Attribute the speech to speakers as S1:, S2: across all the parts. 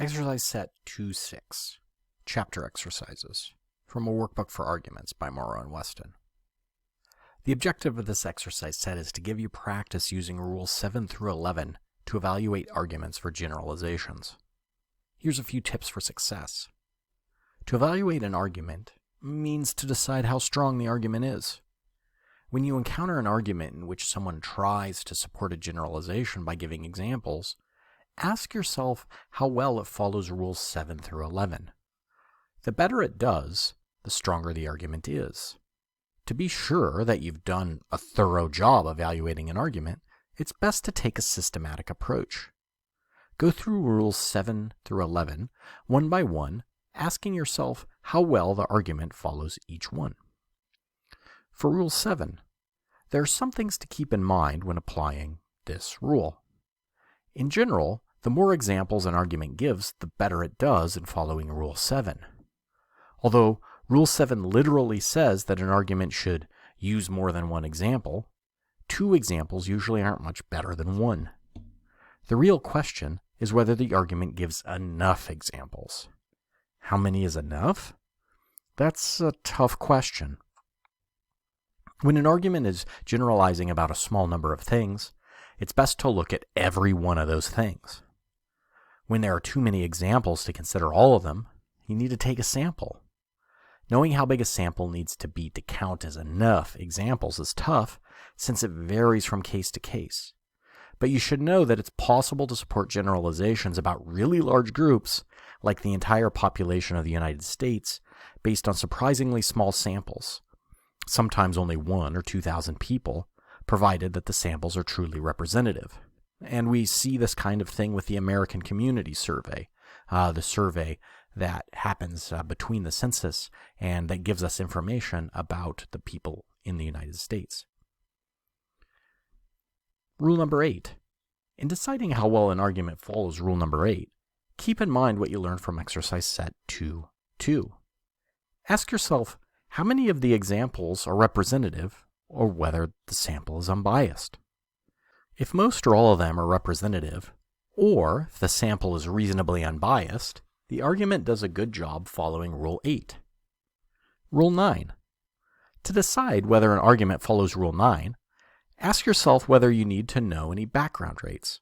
S1: Exercise set 2.6, Chapter Exercises, from a Workbook for Arguments by Morrow and Weston. The objective of this exercise set is to give you practice using rules 7 through 11 to evaluate arguments for generalizations. Here's a few tips for success. To evaluate an argument means to decide how strong the argument is. When you encounter an argument in which someone tries to support a generalization by giving examples, ask yourself how well it follows rules 7 through 11. The better it does, the stronger the argument is. To be sure that you've done a thorough job evaluating an argument, it's best to take a systematic approach. Go through rules 7 through 11, one by one, asking yourself how well the argument follows each one. For Rule 7, there are some things to keep in mind when applying this rule. In general, the more examples an argument gives, the better it does in following Rule 7. Although Rule 7 literally says that an argument should use more than one example, 2 examples usually aren't much better than 1. The real question is whether the argument gives enough examples. How many is enough? That's a tough question. When an argument is generalizing about a small number of things, it's best to look at every one of those things. When there are too many examples to consider all of them, you need to take a sample. Knowing how big a sample needs to be to count as enough examples is tough, since it varies from case to case. But you should know that it's possible to support generalizations about really large groups, like the entire population of the United States, based on surprisingly small samples, sometimes only 1,000 or 2,000 people, provided that the samples are truly representative. And we see this kind of thing with the American Community Survey, the survey that happens between the census and that gives us information about the people in the United States. Rule number 8. In deciding how well an argument follows rule number 8, keep in mind what you learned from exercise set 2.2. Ask yourself how many of the examples are representative or whether the sample is unbiased. If most or all of them are representative, or if the sample is reasonably unbiased, the argument does a good job following Rule 8. Rule 9. To decide whether an argument follows Rule 9, ask yourself whether you need to know any background rates.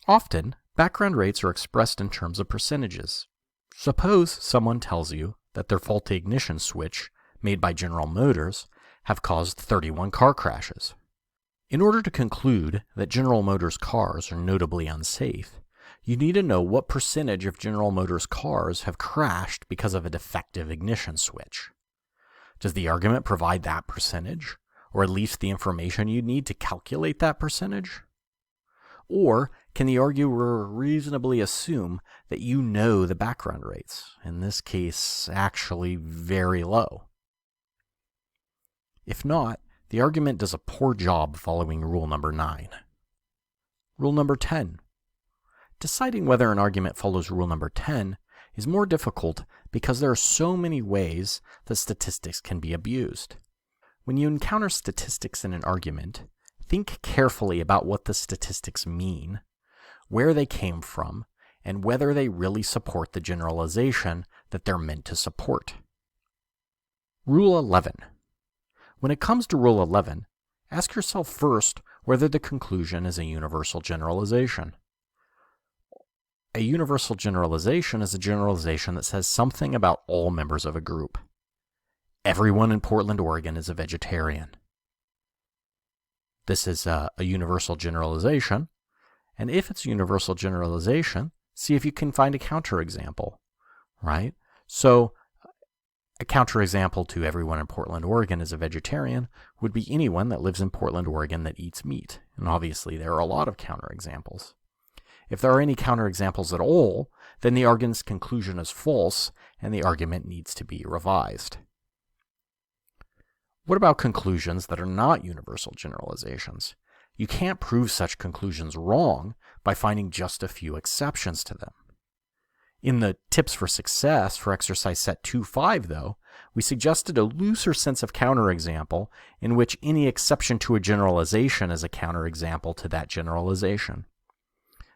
S1: Often, background rates are expressed in terms of percentages. Suppose someone tells you that their faulty ignition switch, made by General Motors, have caused 31 car crashes. In order to conclude that General Motors cars are notably unsafe, you need to know what percentage of General Motors cars have crashed because of a defective ignition switch. Does the argument provide that percentage, or at least the information you need to calculate that percentage? Or can the arguer reasonably assume that you know the background rates, in this case actually very low? If not, the argument does a poor job following rule number 9. Rule number 10. Deciding whether an argument follows rule number 10 is more difficult because there are so many ways that statistics can be abused. When you encounter statistics in an argument, think carefully about what the statistics mean, where they came from, and whether they really support the generalization that they're meant to support. Rule 11. When it comes to Rule 11, ask yourself first whether the conclusion is a universal generalization. A universal generalization is a generalization that says something about all members of a group. Everyone in Portland, Oregon is a vegetarian. This is a universal generalization, and if it's a universal generalization, see if you can find a counterexample, right? So, a counterexample to everyone in Portland, Oregon is a vegetarian would be anyone that lives in Portland, Oregon that eats meat. And obviously there are a lot of counterexamples. If there are any counterexamples at all, then the argument's conclusion is false and the argument needs to be revised. What about conclusions that are not universal generalizations? You can't prove such conclusions wrong by finding just a few exceptions to them. In the Tips for Success for exercise set 2.5, though, we suggested a looser sense of counterexample in which any exception to a generalization is a counterexample to that generalization.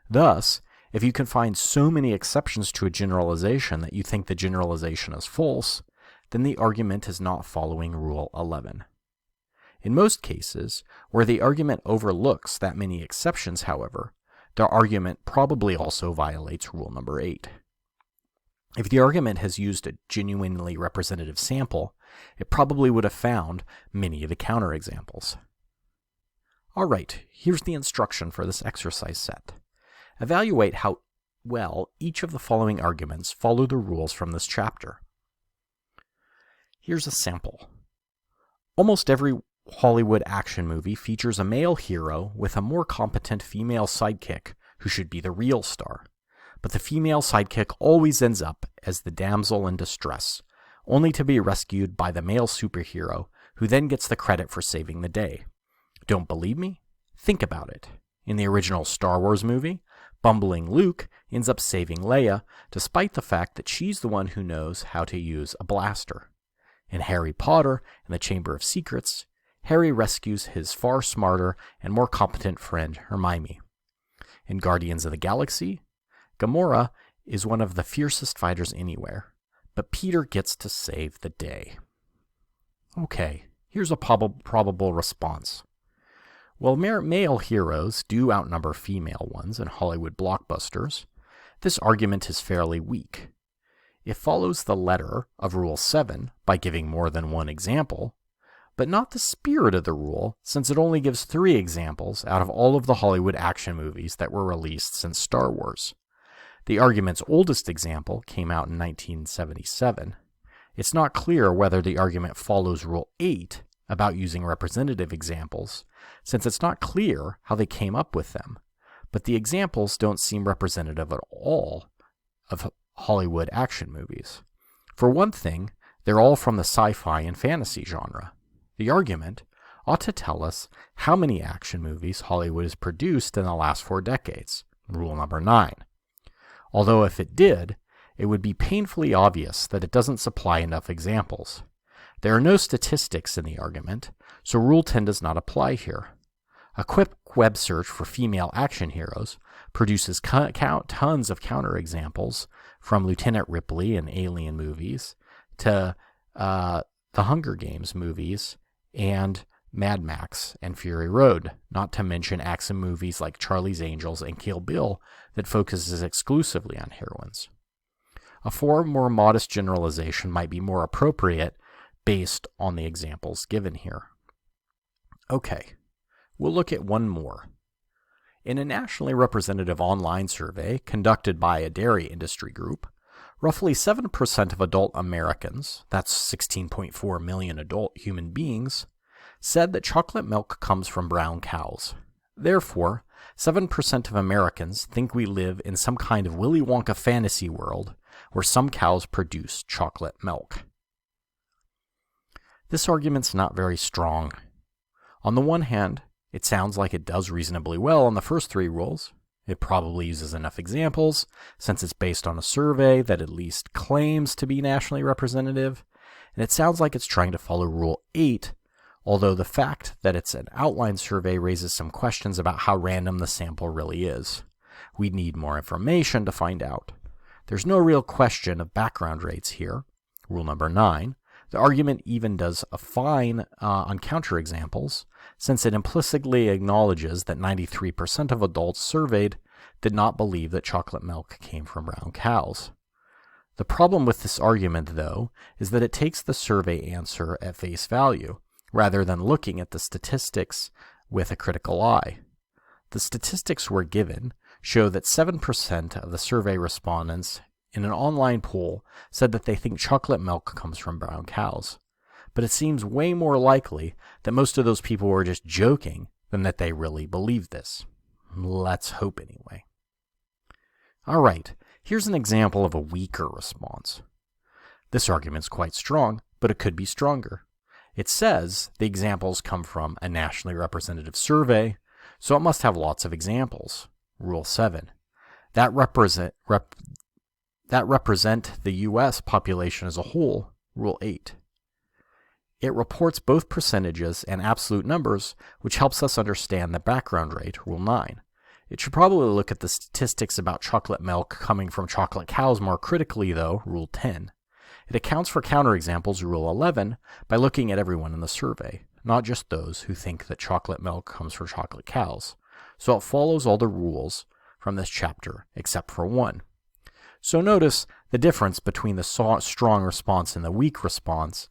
S1: Thus, If you can find so many exceptions to a generalization that you think the generalization is false, then the argument is not following Rule 11. In most cases, where the argument overlooks that many exceptions, however, the argument probably also violates Rule number 8. If the argument has used a genuinely representative sample, it probably would have found many of the counterexamples. All right, here's the instruction for this exercise set. Evaluate how well each of the following arguments follow the rules from this chapter. Here's a sample. Almost every Hollywood action movie features a male hero with a more competent female sidekick who should be the real star. But the female sidekick always ends up as the damsel in distress, only to be rescued by the male superhero, who then gets the credit for saving the day. Don't believe me? Think about it. In the original Star Wars movie, bumbling Luke ends up saving Leia, despite the fact that she's the one who knows how to use a blaster. In Harry Potter and the Chamber of Secrets, Harry rescues his far smarter and more competent friend Hermione. In Guardians of the Galaxy, Gamora is one of the fiercest fighters anywhere, but Peter gets to save the day. Okay, here's a probable response. While male heroes do outnumber female ones in Hollywood blockbusters, this argument is fairly weak. It follows the letter of Rule 7 by giving more than one example, but not the spirit of the rule, since it only gives 3 examples out of all of the Hollywood action movies that were released since Star Wars. The argument's oldest example came out in 1977. It's not clear whether the argument follows Rule 8 about using representative examples, since it's not clear how they came up with them, but the examples don't seem representative at all of Hollywood action movies. For one thing, they're all from the sci-fi and fantasy genre. The argument ought to tell us how many action movies Hollywood has produced in the last 4 decades, Rule number 9. Although if it did, it would be painfully obvious that it doesn't supply enough examples. There are no statistics in the argument, so Rule 10 does not apply here. A quick web search for female action heroes produces tons of counterexamples, from Lieutenant Ripley in Alien movies to the Hunger Games movies and Mad Max and Fury Road, not to mention action movies like Charlie's Angels and Kill Bill that focuses exclusively on heroines. A far more modest generalization might be more appropriate based on the examples given here. Okay, we'll look at one more. In a nationally representative online survey conducted by a dairy industry group, roughly 7% of adult Americans, that's 16.4 million adult human beings, said that chocolate milk comes from brown cows. Therefore, 7% of Americans think we live in some kind of Willy Wonka fantasy world where some cows produce chocolate milk. This argument's not very strong. On the one hand, it sounds like it does reasonably well on the first 3 rules. It probably uses enough examples, since it's based on a survey that at least claims to be nationally representative, and it sounds like it's trying to follow Rule 8, although the fact that it's an outline survey raises some questions about how random the sample really is. We'd need more information to find out. There's no real question of background rates here, Rule number 9. The argument even does a fine on counterexamples, since it implicitly acknowledges that 93% of adults surveyed did not believe that chocolate milk came from brown cows. The problem with this argument, though, is that it takes the survey answer at face value, rather than looking at the statistics with a critical eye. The statistics we're given show that 7% of the survey respondents in an online poll said that they think chocolate milk comes from brown cows. But it seems way more likely that most of those people were just joking than that they really believed this. Let's hope anyway. All right, here's an example of a weaker response. This argument's quite strong, but it could be stronger. It says the examples come from a nationally representative survey, so it must have lots of examples. Rule 7. That represent the U.S. population as a whole. Rule 8. It reports both percentages and absolute numbers, which helps us understand the background rate. Rule 9. It should probably look at the statistics about chocolate milk coming from chocolate cows more critically, though, Rule 10. It accounts for counterexamples, Rule 11, by looking at everyone in the survey, not just those who think that chocolate milk comes from chocolate cows. So it follows all the rules from this chapter except for one. So notice the difference between the strong response and the weak response.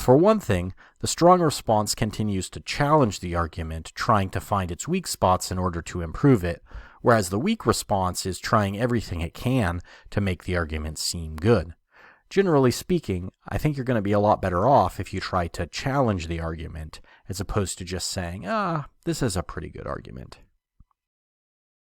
S1: For one thing, the strong response continues to challenge the argument, trying to find its weak spots in order to improve it, whereas the weak response is trying everything it can to make the argument seem good. Generally speaking, I think you're going to be a lot better off if you try to challenge the argument as opposed to just saying, this is a pretty good argument.